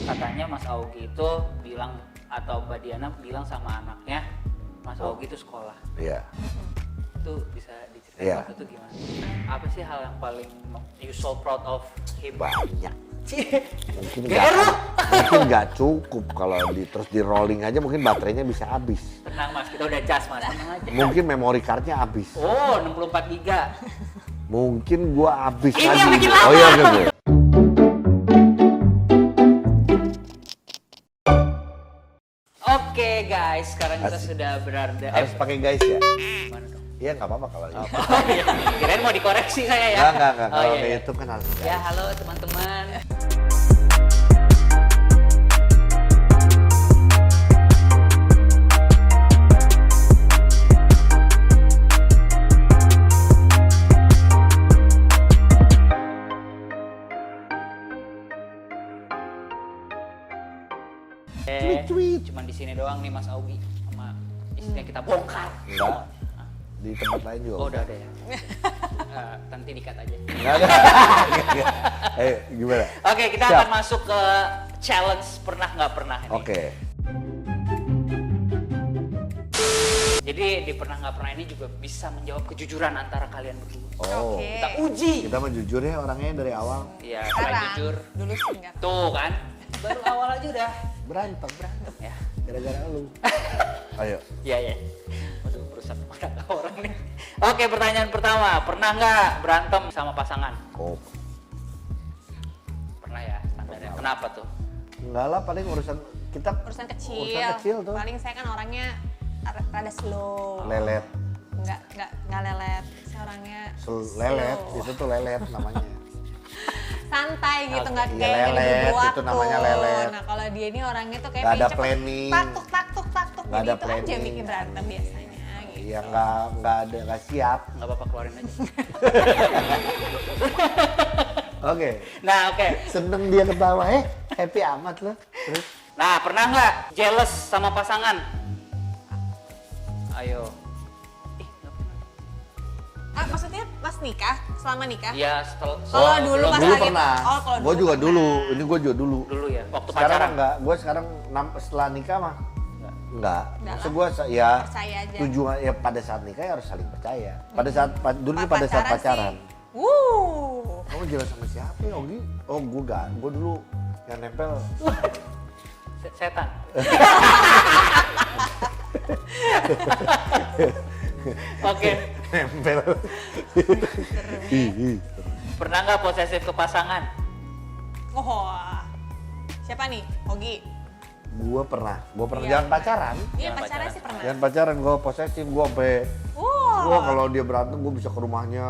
Katanya Mas Augie itu bilang atau Mbak Diana bilang sama anaknya, Mas Augie itu sekolah. Iya. Itu bisa diceritain Iya. waktu itu gimana? Apa sih hal yang paling you so proud of him? Banyak. Mungkin GR lu. mungkin nggak cukup kalau terus di rolling aja mungkin baterainya bisa habis. Tenang Mas, kita udah cas Mas, tenang aja. Mungkin memory cardnya habis. Oh, 64 giga. Mungkin gua habis Ini lagi. yang bikin lama. Oh iya oke. Oke guys, sekarang kita sudah berada. Harus pakai guys ya? Mana dong? Iya nggak apa-apa kalau gitu. Oh iya, kirain mau dikoreksi saya ya. Enggak. Oh, Kalau iya, kayak iya. itu kan harus Ya guys. halo teman-teman. Tweet. Cuman di sini doang nih Mas Augie sama istrinya kita bongkar. Enggak. Di tempat lain juga. Oh udah ada ya. Nanti dikat aja. Enggak ada. Ayo gimana? Oke, kita Siap. akan masuk ke challenge pernah nggak pernah ini. Oke. Jadi di pernah nggak pernah ini juga bisa menjawab kejujuran antara kalian berdua. Oh. Oke. Kita uji. Kita mau jujur ya orangnya dari awal. Iya, selain Sekarang, jujur. dulu sih enggak. Tuh kan, baru awal aja udah Berantem. ya. Gara-gara lu. Ayo. Iya ya. Waduh, berusaha menang orang nih. Oke, pertanyaan pertama, pernah nggak berantem sama pasangan? Oh. Pernah ya, standarnya. Kenapa tuh? Enggak lah paling urusan kita Urusan kecil. Urusan kecil tuh. Paling saya kan orangnya rada slow. lelet. Enggak lelet. Saya orangnya Lelet, slow. itu tuh lelet namanya. Santai gitu, Oke. nggak Iya, kayak yang lelet, dibuat itu namanya lelet. Nah kalau dia ini orangnya tuh kayak Nggak ada pengen cepet planning. taktuk. Nggak Jadi ada itu aja planning. yang bikin berantem biasanya. Gitu. Iya nggak siap. Nggak apa-apa keluarin aja. Oke. Nah, oke. Seneng dia ketawa, happy amat loh. Terus Nah, pernah nggak jealous sama pasangan? Ayo. Ih, nggak pernah. Maksudnya pas nikah, selama nikah? Iya, setelah Kalau dulu pas dulu lagi, pernah. oh kalau Gue juga pernah. dulu. Ini gue juga dulu. dulu ya, waktu Sekarang pacaran. enggak. Gue sekarang setelah nikah mah enggak. Enggak Maksud lah. gue ya Percaya aja. tujuan ya pada saat nikah ya harus saling percaya. Pada saat dulu nih pada saat Pacaran pacaran. sih. Kamu jelas sama siapa ya, Ogi? Oh, gue enggak. Gue dulu yang nempel. Setan. Oke. Nempel. Ih. Pernah nggak posesif ke pasangan? Oh, siapa nih? Ogi. Gue pernah Iya, jangan pacaran. Iya Jangan pacaran pacaran. sih pernah. Jangan pacaran, gue posesif, gue sampai Wow. Wah, kalau dia berantem gue bisa ke rumahnya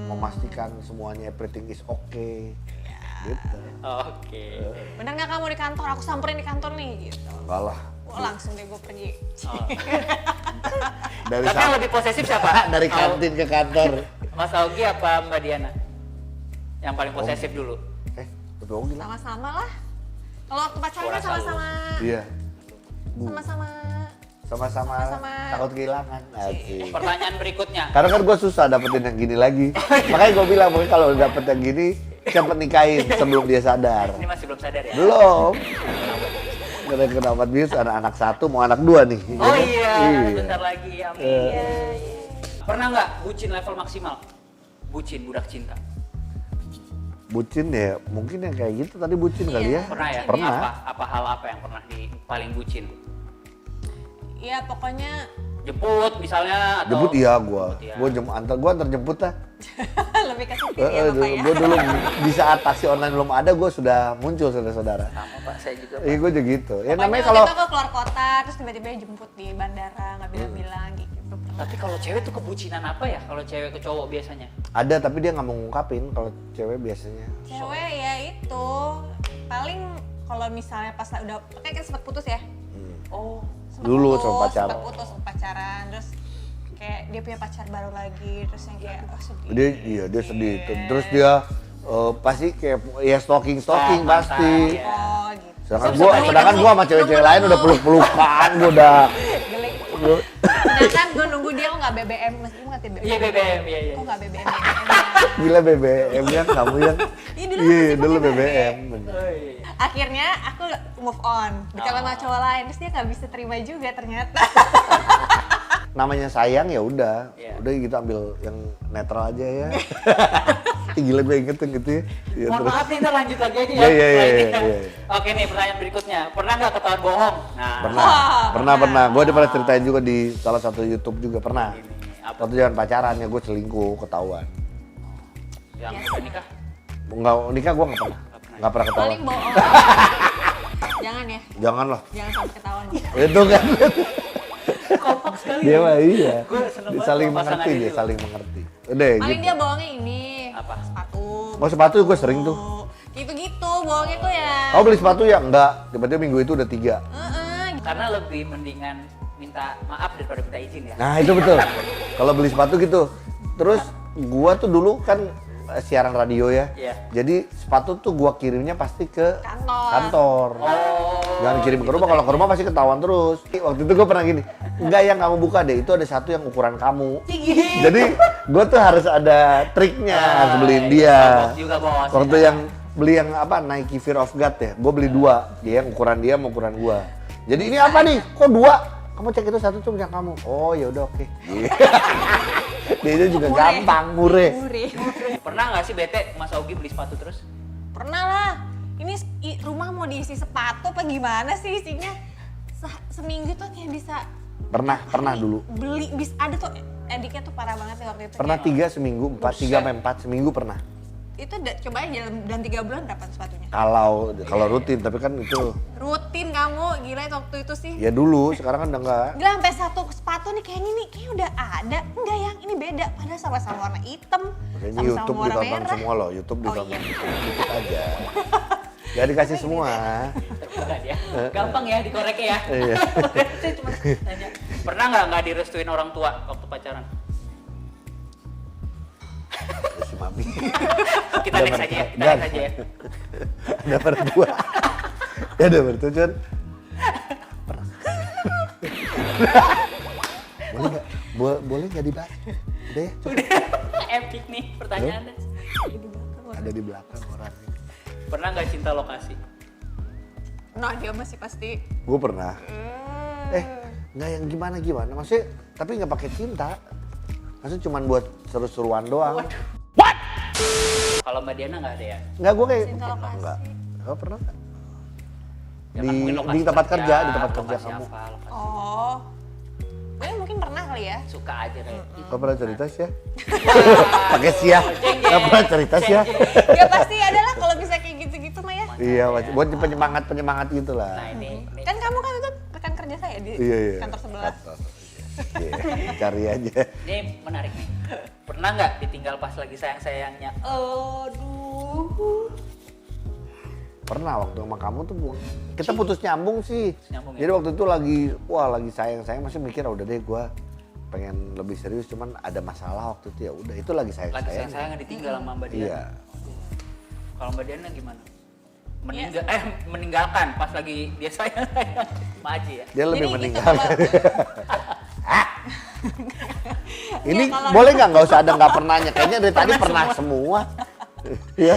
memastikan semuanya everything is okay. Gitu. Oke. Bener nggak kamu di kantor? Aku samperin di kantor nih gitu. Enggak lah. Wah langsung deh gue pergi. Oh. Dari Tapi yang lebih posesif siapa? dari kantin ke kantor. Mas Augie apa Mbak Diana? Yang paling posesif dulu. Betul gila. Sama-sama lah. Kalau waktu pacaran kan Gua rasa lu. sama-sama. Iya. Sama-sama. Sama-sama Sama-sama. takut kehilangan. Asik. Pertanyaan berikutnya. Karena kan gue susah dapetin yang gini lagi. Makanya gue bilang mungkin kalau dapet yang gini cepet nikahin sebelum dia sadar. Ini masih belum sadar ya? Belum. Karena kenapa bius anak satu mau anak dua nih. Oh Ya kan? iya, bentar lagi. Amin. Iya. Pernah nggak bucin level maksimal? Bucin, budak cinta. Bucin ya, mungkin yang kayak gitu tadi bucin kali ya. Pernah ya? Pernah. Apa hal apa yang pernah paling bucin? Iya pokoknya Jemput misalnya atau Jemput iya gua. Jemput, iya. Gua antar jemput lah. lebih ke situ ya Bapak ya. Gua dulu di saat taksi online belum ada gua sudah muncul saudara-saudara. sama Pak, saya juga. Iya gua juga gitu. Ya Pokoknya namanya kalau kita keluar kota terus tiba-tiba jemput di bandara nggak bilang-bilang gitu. Tapi kalau cewek tuh kebucinan apa ya? Kalau cewek ke cowok biasanya? ada tapi dia nggak mau ngungkapin kalau cewek biasanya. Cewek ya itu paling kalau misalnya pas udah kayak kita sempat putus ya. Oh, Sempet Dulu putus, sama pacaran. Sempet putus sama pacaran terus kayak dia punya pacar baru lagi terus yang kayak oh sedih. Dia sedih. Terus dia pasti kayak ya stalking Stalk pasti. mantan, ya. Oh gitu. Sedangkan Sebelum gua sama cewek-cewek lain udah peluk-pelukan, gua udah Gelik. Sedangkan gue nunggu dia kok nggak BBM, mesti ngerti BBM. Iya BBM, iya. Kok nggak BBM? Gila BBM kan kamu yang Iya, dulu iya masih dulu pakai BBM. bener. Oh, iya. Akhirnya aku move on, berjalan sama cowok lain, terus dia nggak bisa terima juga ternyata. Namanya sayang ya udah, Iya. udah gitu ambil yang netral aja ya. Gila gue ingetin gitu ya. Ya, Mohon terus. maaf nih, ntar lanjut lagi aja ya. Iya, iya, iya, setelah ini. iya, iya. Oke nih, pertanyaan berikutnya. Pernah nggak ketahuan bohong? Nah, Pernah. Gue udah pernah ceritain juga di salah satu YouTube juga pernah. ini apa Waktu jangan pacaran ya gue selingkuh ketahuan. yang udah nikah? Enggak nikah gue nggak pernah ketahuan. Paling bohong. Jangan ya, Jangan lah. jangan sampai ketahuan. Itu kan. Kompak sekali. Dia mah iya. Gue seneng banget Saling sama pasangan mengerti ini dia, loh. saling mengerti. Udah Paling gitu. dia bohongnya ini. Apa? Sepatu. Oh sepatu gue sering tuh. Gitu-gitu, bohongnya tuh ya. Kau beli sepatu ya? Enggak. Tiba-tiba minggu itu udah 3. Karena lebih mendingan minta maaf daripada minta izin ya. Nah itu betul. Kalau beli sepatu gitu. Terus gua tuh dulu kan siaran radio ya. Iya. Jadi sepatu tuh gua kirimnya pasti ke Kantor. Oh. Jangan kirim ke rumah, kalau ke rumah pasti ketahuan terus. Waktu itu gua pernah gini, enggak yang kamu buka deh, itu ada satu yang ukuran kamu. Jadi gua tuh harus ada triknya, harus beliin dia. Bos juga bos. Waktu yang beli yang apa, Nike Fear of God ya, gua beli 2. Dia yang ukuran dia sama ukuran gua. Jadi ini apa nih? Kok 2? Kamu cek itu satu tuh yang kamu. Oh ya udah oke. Dia itu juga Mureh. gampang, mureh. Murih. Pernah nggak sih bete Mas Augie beli sepatu terus? Pernah lah. Ini rumah mau diisi sepatu apa gimana sih isinya? Seminggu tuh kayak bisa Pernah dulu. beli ada tuh ediknya tuh parah banget nih waktu itu. Pernah Kayak, 3 seminggu, 3 sampai 4 seminggu pernah. itu coba aja dalam 3 bulan dapat sepatunya. Kalau rutin, tapi kan itu Rutin kamu, gila itu waktu itu sih. ya dulu, sekarang kan udah enggak. Gila sampai satu sepatu nih kayaknya nih kayak udah ada. Enggak yang ini beda padahal sama-sama warna hitam. Makanya Sama-sama YouTube warna ditonton merah. semua loh, YouTube Oh, ditonton iya. dikit aja. Gak dikasih semua. Terbuka dia. Gampang ya dikoreknya ya. Iya. Saya cuma tanya. Pernah nggak direstuin orang tua waktu pacaran? Si Mami. Kita Udah next aja ya. Kita Nggak. next aja ya. Ada berdua. Ya ada berdua, Cun. Pernah. Boleh nggak? Boleh nggak dibahas? Udah ya, cukup. Udah epic nih pertanyaannya. Ada di belakang orangnya. Pernah nggak cinta lokasi? Nah dia masih pasti. Gue pernah. Nggak yang gimana? Maksudnya, tapi nggak pakai cinta. Maksudnya cuma buat seru-seruan doang. Waduh. Kalau Mbak Diana nggak ada ya? Nggak, gue kayak Cinta lokasi. Nggak. Nggak pernah nggak? Ya kan mungkin lokasi di tempat kerja, di tempat kerja lokasi kamu. apa, lokasi. Oh. Gue mungkin pernah kali ya. Suka aja kayak. Nggak pernah cerita sih ya? Pakai sih ya? Nggak pernah cerita sih ya? Ya pasti ada lah kalau bisa kayak gitu-gitu mah ya. Iya, buat penyemangat gitu lah. Nah ini Kan kamu kan itu rekan kerja saya di Iya. kantor sebelah. Iya, cari aja. ini menarik nih. Pernah nggak ditinggal pas lagi sayang-sayangnya? Aduh. Pernah waktu sama kamu tuh kita putus nyambung sih. Nyambung ya? Jadi waktu itu lagi sayang masih mikir udah deh gua pengen lebih serius, cuman ada masalah waktu itu ya udah itu lagi Lagi sayang. sayang-sayangnya ditinggal sama Mbak Diana. Iya. Kalau Mbak Diana gimana? Meninggalkan pas lagi dia sayang-sayang. Maji ya. Dia lebih Jadi gitu meninggalkan. Ini Ya, kalau- boleh nggak usah ada nggak pernahnya. Kayaknya dari tadi pernah semua. Iya.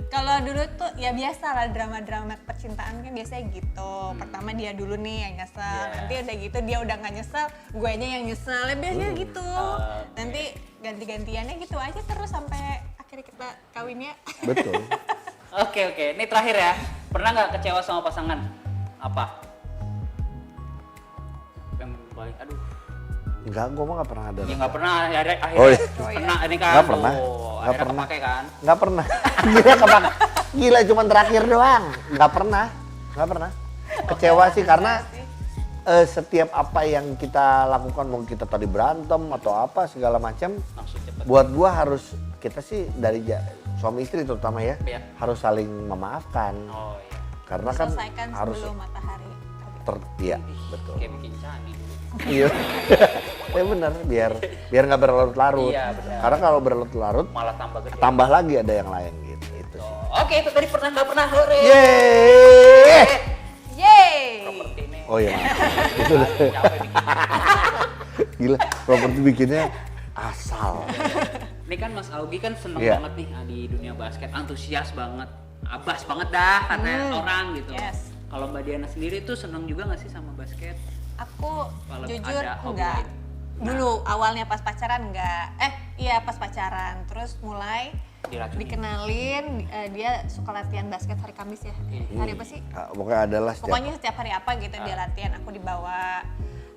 Kalau dulu tuh ya biasa lah drama-drama percintaan kan biasanya gitu. Pertama dia dulu nih yang nyesel, Iya. nanti udah gitu dia udah nggak nyesel, guenya yang nyesel. Ya biasanya gitu. Oke. Nanti ganti-gantiannya gitu aja terus sampai akhirnya kita kawinnya. Betul. Oke, ini terakhir ya. Pernah nggak kecewa sama pasangan? Apa? Yang paling, aduh. Enggak, gua mah nggak pernah ada. Ya nggak pernah, ya akhirnya Oh, iya. pernah ini kan. Nggak pernah. tuh, Nggak akhirnya pernah. kepake kan. Nggak pernah. Gila kepake. Gila cuma terakhir doang. Nggak pernah. Kecewa sih karena setiap apa yang kita lakukan, mau kita tadi berantem atau apa segala macam, Langsung cepet. buat gua harus kita sih dari suami istri terutama ya, Iya. harus saling memaafkan. Oh iya. Karena kan Selesaikan harus sebelum matahari terbit. iya, betul. Kayak bikin candi dulu. Iya. Ya benar, biar nggak berlarut-larut. Iya, benar. Karena kalau berlarut-larut Malah tambah gede. tambah lagi ada yang lain gitu. Itu sih. Oke, itu tadi pernah nggak pernah hore. Yeay! Yeay! Properti ini. Oh iya. Capek bikin. Gila, Robert tuh bikinnya asal. Ini kan Mas Augie kan seneng Iya. banget nih di dunia basket, antusias banget, abas banget dah katanya orang gitu. Yes. Kalau Mbak Diana sendiri tuh seneng juga nggak sih sama basket? Aku Walau jujur ada hobi enggak. lain. Dulu awalnya pas pacaran enggak. Iya pas pacaran. Terus mulai Diracunin. dikenalin dia suka latihan basket hari Kamis ya. Hari apa sih? Nah, pokoknya adalah Pokoknya setiap hari apa gitu dia latihan, aku dibawa.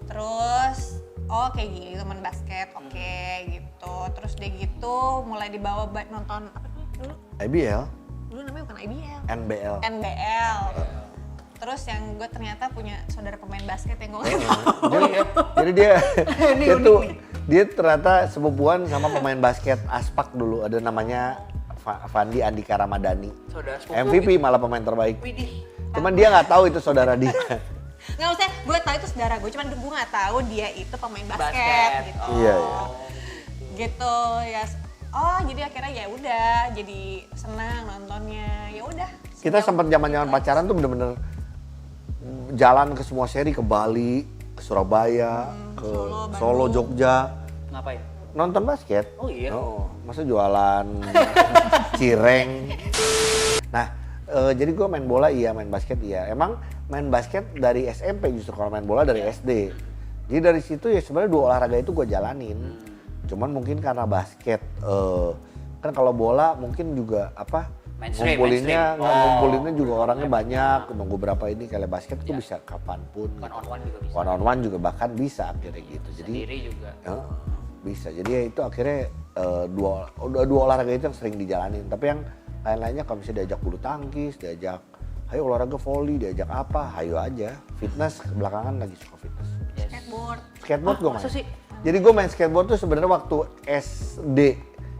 Terus oh kayak gini teman basket, oke gitu. Terus dia gitu mulai dibawa nonton apa dulu? IBL, Dulu namanya bukan IBL. NBL. NBL. Terus yang gue ternyata punya saudara pemain basket yang gue Jadi dia tuh dia ternyata sepupuan sama pemain basket Aspak dulu, ada namanya Fandi Andika Ramadhani. Saudara sepupu MVP malah pemain terbaik. Widih. Cuman dia nggak tahu itu saudara dia. nggak usah, gue tahu itu saudara gue, cuman gue nggak tahu dia itu pemain basket, Basket. gitu. Iya, iya. Gitu ya. Oh jadi akhirnya ya udah, jadi senang nontonnya. Ya udah. Kita sempat zaman-zaman pacaran tuh bener-bener jalan ke semua seri, ke Bali, ke Surabaya, ke Solo, Solo, Bandung. Jogja, Ngapain? nonton basket. Oh iya. Oh, masa jualan cireng. Nah, jadi gue main bola iya, main basket iya. Emang main basket dari SMP justru, kalau main bola dari SD. Jadi dari situ ya sebenarnya dua olahraga itu gue jalanin. Cuman mungkin karena basket, kan kalau bola mungkin juga apa? Mainstream, Ngumpulinnya, mainstream. Oh. ngumpulinnya juga orangnya banyak. Nunggu berapa ini, kalau basket tuh bisa kapanpun. One on one juga bisa. One on one juga bahkan bisa akhirnya gitu. Jadi Sendiri juga. bisa. Jadi ya itu akhirnya dua olahraga itu yang sering dijalanin. Tapi yang lain-lainnya kalau misalnya diajak bulu tangkis, diajak ayo olahraga volley, diajak apa, ayo aja. Fitness belakangan lagi suka fitness. Yes. Skateboard. Skateboard gue main. Masa sih? Jadi gue main skateboard tuh sebenarnya waktu SD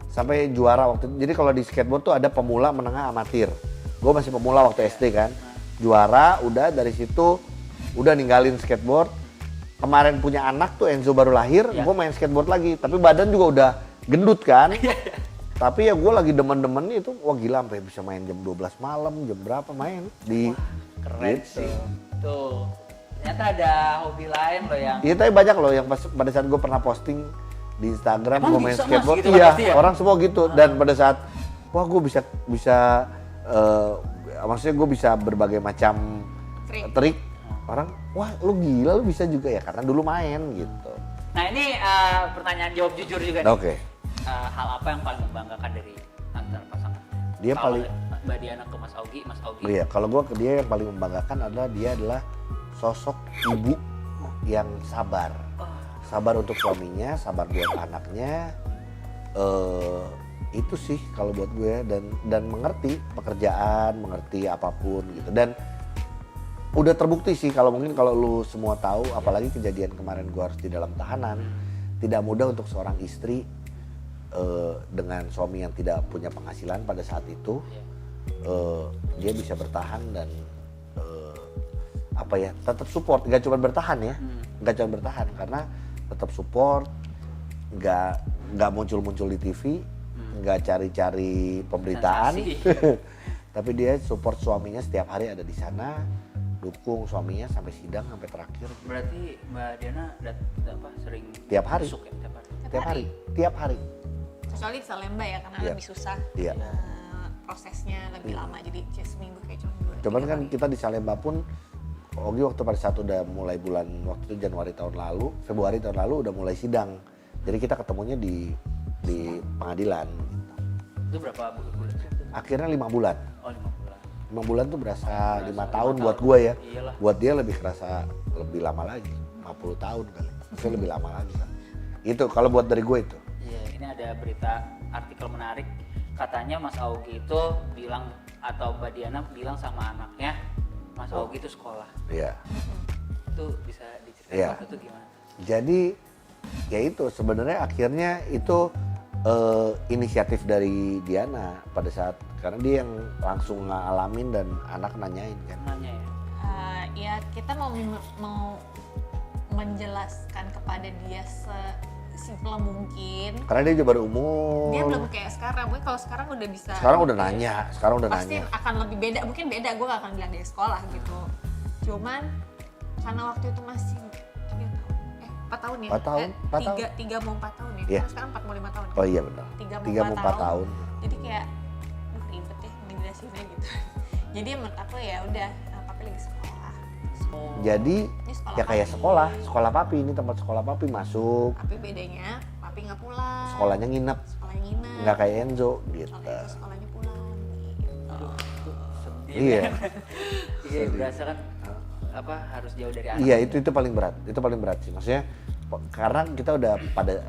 sampai juara waktu itu. Jadi kalau di skateboard tuh ada pemula, menengah, amatir. Gue masih pemula waktu SD kan. Juara, udah dari situ udah ninggalin skateboard. Kemarin punya anak tuh Enzo baru lahir, Ya. gue main skateboard lagi. Tapi badan juga udah gendut kan. Tapi ya gue lagi demen-demen itu, wah gila sampai bisa main jam 12 malam, jam berapa main di Keren gitu. sih. Tuh. Ternyata ada hobi lain loh yang Iya tapi banyak loh yang pada saat gue pernah posting di Instagram Emang gue main bisa, Mas, skateboard, gitu iya pasti ya? orang semua gitu. Dan pada saat wah gue bisa maksudnya gue bisa berbagai macam trik, orang wah lu gila lu bisa juga ya karena dulu main gitu. Nah ini pertanyaan jawab jujur juga nih. Oke. Hal apa yang paling membanggakan dari antar pasangan? Dia Kalau paling- Mbak Diana ke Mas Augie, Mas Augie. Iya, kalau gue ke dia yang paling membanggakan adalah dia adalah sosok ibu yang sabar. Sabar untuk suaminya, sabar buat anaknya. Itu sih kalau buat gue dan mengerti pekerjaan, mengerti apapun gitu. Dan udah terbukti sih kalau mungkin kalau lu semua tahu, apalagi kejadian kemarin gue harus di dalam tahanan, tidak mudah untuk seorang istri dengan suami yang tidak punya penghasilan pada saat itu. Dia bisa bertahan dan apa ya tetap support, nggak cuma bertahan ya, nggak cuma bertahan karena tetap support, nggak muncul di TV, nggak cari pemberitaan, Sensasi. tapi dia support suaminya setiap hari ada di sana, dukung suaminya sampai sidang sampai terakhir Berarti Mbak Diana sering Tiap hari. masuk ya tiap hari. tiap hari. Kecuali di Salemba ya karena Iya. lebih susah. Iya. Prosesnya lebih lama jadi seminggu kayak cuma 2. Cuman kan kita di Salemba pun Ogi waktu pada saat udah mulai bulan waktu itu Januari tahun lalu, Februari tahun lalu udah mulai sidang. Jadi kita ketemunya di pengadilan. Itu berapa bulan? Akhirnya 5 bulan. Oh 5 bulan. 5 bulan tuh berasa 5 tahun 5 buat tahun. gue ya. Iyalah. Buat dia lebih kerasa lebih lama lagi, 50 tahun kali. Maksudnya lebih lama lagi kan. Itu kalau buat dari gue itu. Iya, ini ada berita artikel menarik. Katanya Mas Augie itu bilang atau Mbak Diana bilang sama anaknya, Mas Augie itu sekolah. Iya. Itu bisa diceritain Iya. waktu itu gimana? Jadi ya itu sebenarnya akhirnya itu inisiatif dari Diana pada saat karena dia yang langsung ngalamin dan anak nanyain kan. Nanya ya. Ya kita mau menjelaskan kepada dia sesimpel mungkin. Karena dia juga baru umur. Dia belum kayak sekarang, mungkin kalau sekarang udah bisa. Sekarang udah nanya, sekarang udah Pasti nanya. akan lebih beda, mungkin beda, gue gak akan bilang dari sekolah gitu. Cuman karena waktu itu masih 3 tahun, 4 tahun ya? 4 tahun, 4 tahun. 3 mau 4 tahun ya? Iya. Terus sekarang 4 mau 5 tahun. Oh iya benar. 3 mau 4 tahun. Jadi kayak ribet ya ngejelasinnya gitu. Jadi menurut aku ya udah, papi lagi sekolah. Jadi Ini sekolah ya kayak papi. sekolah papi, ini tempat sekolah papi masuk, Tapi bedanya papi nggak pulang. sekolahnya nginep, Sekolahnya nginep. nggak kayak Enzo gitu. Kalau itu sekolahnya pulang. Gitu. Sedih. Iya. Iya, berasa kan apa harus jauh dari anak. Iya itu paling berat sih, maksudnya karena kita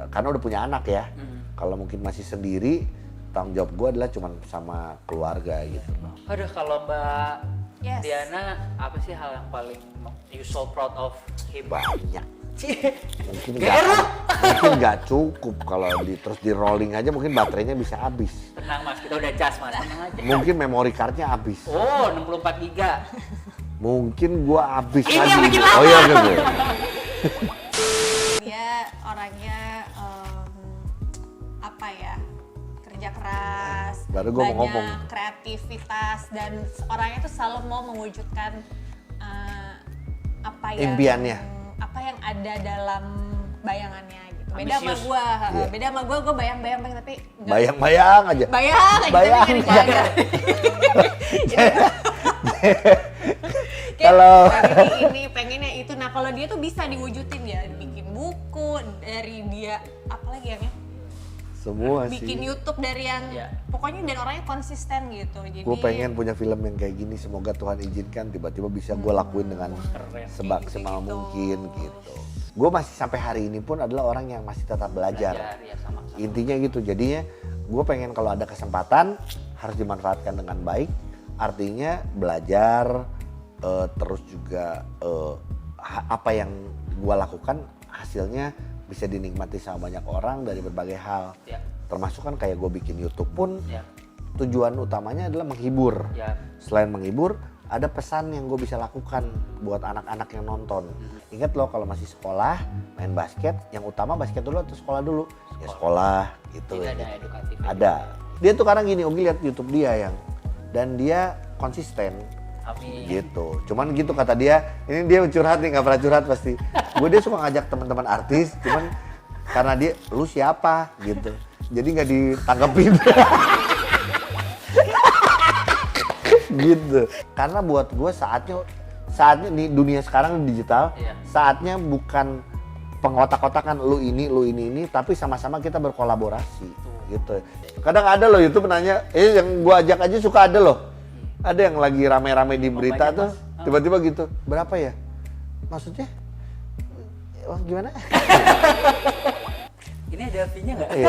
karena udah punya anak ya. Kalau mungkin masih sendiri, tanggung jawab gue adalah cuma sama keluarga gitu. Aduh, kalau Mbak Yes. Diana, apa sih hal yang paling you so proud of him? Banyak. Cie. Mungkin Gerok. nggak cukup kalau terus di rolling aja mungkin baterainya bisa habis. Tenang Mas, kita udah cas Mas, tenang aja. Mungkin memory cardnya habis. Oh, 64 giga. Mungkin gua habis Ini lagi. yang bikin lama. Oh iya oke. Dia orangnya apa ya, kerja keras, Baru gua mau banyak ngomong. kreativitas, dan orangnya tuh selalu mau mewujudkan apa yang Impiannya. apa yang ada dalam bayangannya gitu. Beda sama Ambisius. gua, Iya. beda sama gua bayang-bayang tapi nggak- Bayang-bayang aja. bayang aja Bayang. tapi nggak ada. Kalau ini pengennya itu. Nah kalau dia tuh bisa diwujudin ya, bikin buku dari dia, apalagi yang ya, semua bikin sih. YouTube dari yang Ya. pokoknya, dan orangnya konsisten gitu. Jadi Gue pengen punya film yang kayak gini, semoga Tuhan izinkan tiba-tiba bisa gue lakuin dengan Keren. semaksimal Gitu. mungkin gitu. Gue masih sampai hari ini pun adalah orang yang masih tetap belajar. Ya, sama-sama. Intinya gitu, jadinya gue pengen kalau ada kesempatan harus dimanfaatkan dengan baik. Artinya belajar, terus juga apa yang gue lakukan hasilnya bisa dinikmati sama banyak orang dari berbagai hal. Ya. Termasuk kan kayak gue bikin YouTube pun Ya. tujuan utamanya adalah menghibur. Ya. Selain menghibur, ada pesan yang gue bisa lakukan buat anak-anak yang nonton. Ingat loh kalau masih sekolah, main basket, yang utama basket dulu atau sekolah dulu? Ya sekolah gitu. Tidak ya ada gitu. edukatifnya. Ada. Dia tuh kadang gini, Ogi lihat YouTube dia yang, dan dia konsisten Amin. gitu. Cuman gitu kata dia, ini dia curhat nih, nggak pernah curhat pasti. Dia suka ngajak teman-teman artis, cuman karena dia, lu siapa gitu. Jadi nggak ditanggepin. Gitu. Karena buat gue saatnya di dunia sekarang digital, Iya. saatnya bukan pengotak-kotakan lu ini, tapi sama-sama kita berkolaborasi gitu. Kadang ada loh YouTube nanya, yang gua ajak aja suka ada loh. Ada yang lagi rame-rame di berita banyak, tuh, Mas. tiba-tiba gitu, berapa ya? Maksudnya? Wah gimana? Ini ada fee-nya nggak? Iya.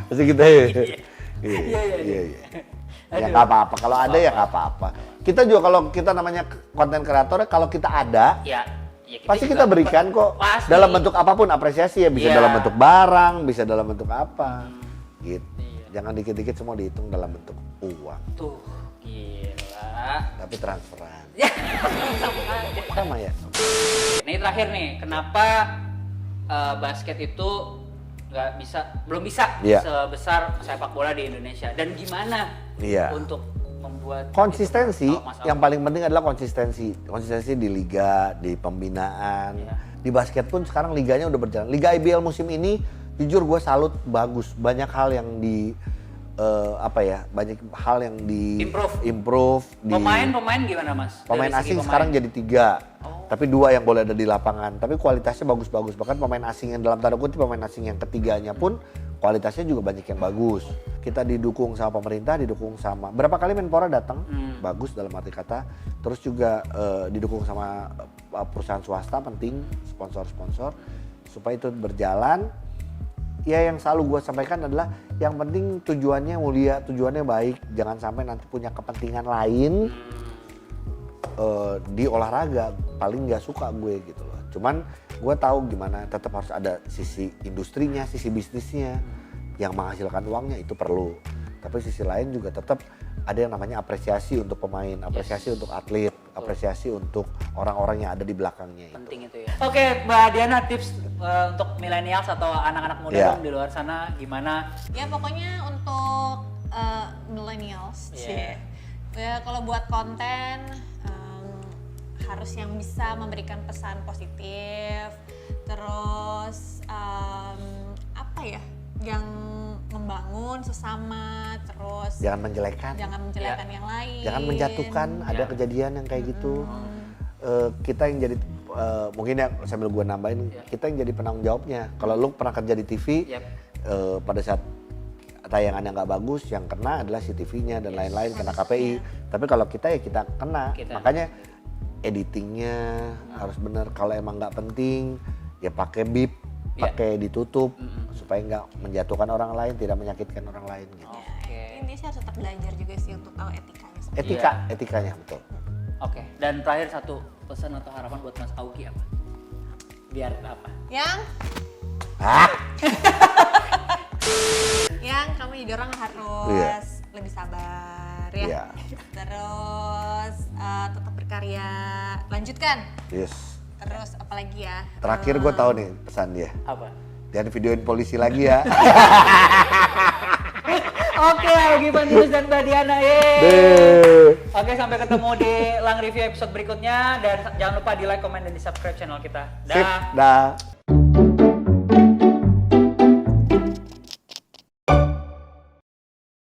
Pasti kita ya. Iya. Iya. Ya Aduh. nggak apa-apa, kalau ada ya nggak apa-apa. Kita juga kalau kita namanya konten kreator, kalau kita ada, Ya. pasti juga kita berikan kok. Pasti. Dalam bentuk apapun apresiasi ya, bisa Iya. dalam bentuk barang, bisa dalam bentuk apa. Gitu. Iya. Jangan dikit-dikit semua dihitung dalam bentuk uang, Tuh, gila. tapi transferan. Ya, sama aja. Sama ya. Ini terakhir nih, kenapa basket itu belum bisa Iya. sebesar sepak bola di Indonesia, dan gimana Iya. untuk membuat Konsistensi, itu? Oh, Mas yang Alvin. paling penting adalah konsistensi. Konsistensi di liga, di pembinaan. Iya. Di basket pun sekarang liganya udah berjalan. Liga IBL musim ini, jujur gue salut, bagus. Banyak hal yang banyak hal yang di improve. Pemain gimana Mas? Pemain Dari segi asing pemain. sekarang jadi 3, Oh. tapi 2 yang boleh ada di lapangan. Tapi kualitasnya bagus-bagus. Bahkan pemain asing yang dalam tanda kutip pemain asing yang ketiganya pun kualitasnya juga banyak yang bagus. Kita didukung sama pemerintah, didukung sama berapa kali Menpora datang, bagus dalam arti kata. Terus juga didukung sama perusahaan swasta penting, sponsor-sponsor supaya itu berjalan. Ya yang selalu gue sampaikan adalah yang penting tujuannya mulia, tujuannya baik. Jangan sampai nanti punya kepentingan lain di olahraga. Paling nggak suka gue gitu loh. Cuman gue tahu gimana tetap harus ada sisi industrinya, sisi bisnisnya yang menghasilkan uangnya itu perlu. Tapi sisi lain juga tetap ada yang namanya apresiasi untuk pemain, apresiasi untuk atlet, apresiasi untuk orang-orang yang ada di belakangnya itu. Penting itu ya. Oke, Mbak Diana, tips untuk millennials atau anak-anak muda Iya. dong di luar sana gimana? Ya pokoknya untuk millennials Iya. sih. Ya kalau buat konten harus yang bisa memberikan pesan positif, terus apa ya, yang membangun sesama, terus Jangan menjelekan, jangan menjelekan yang lain, jangan menjatuhkan. Ada Ya. kejadian yang kayak gitu. Kita yang jadi mungkin ya sambil gue nambahin, kita yang jadi penanggung jawabnya. Kalau lu pernah kerja di TV, Yap. pada saat tayangan yang nggak bagus, yang kena adalah si TV-nya dan lain-lain, kena KPI. Tapi kalau kita ya kita kena. Makanya editingnya harus bener. Kalau emang nggak penting, ya pakai bip, pakai ditutup supaya nggak menjatuhkan orang lain, tidak menyakitkan orang lain gitu. Oke. Ini sih harus tetap belajar juga sih untuk tahu etikanya. Etikanya betul. Oke, dan terakhir satu pesan atau harapan buat Mas Augie apa? Biar apa? Yang Ah, kamu jadi orang harus Iya. lebih sabar ya. Iya. Terus tetap berkarya, lanjutkan. yes. Terus apalagi ya? Terakhir gue tahu nih pesan dia. Apa? Jangan videoin polisi lagi ya. Oke, Augie Fantinus dan Mbak Diana. Yeay. Deh. Oke, sampai ketemu di Lang Review episode berikutnya dan jangan lupa di like, komen dan di subscribe channel kita. Sip, Dah. dah.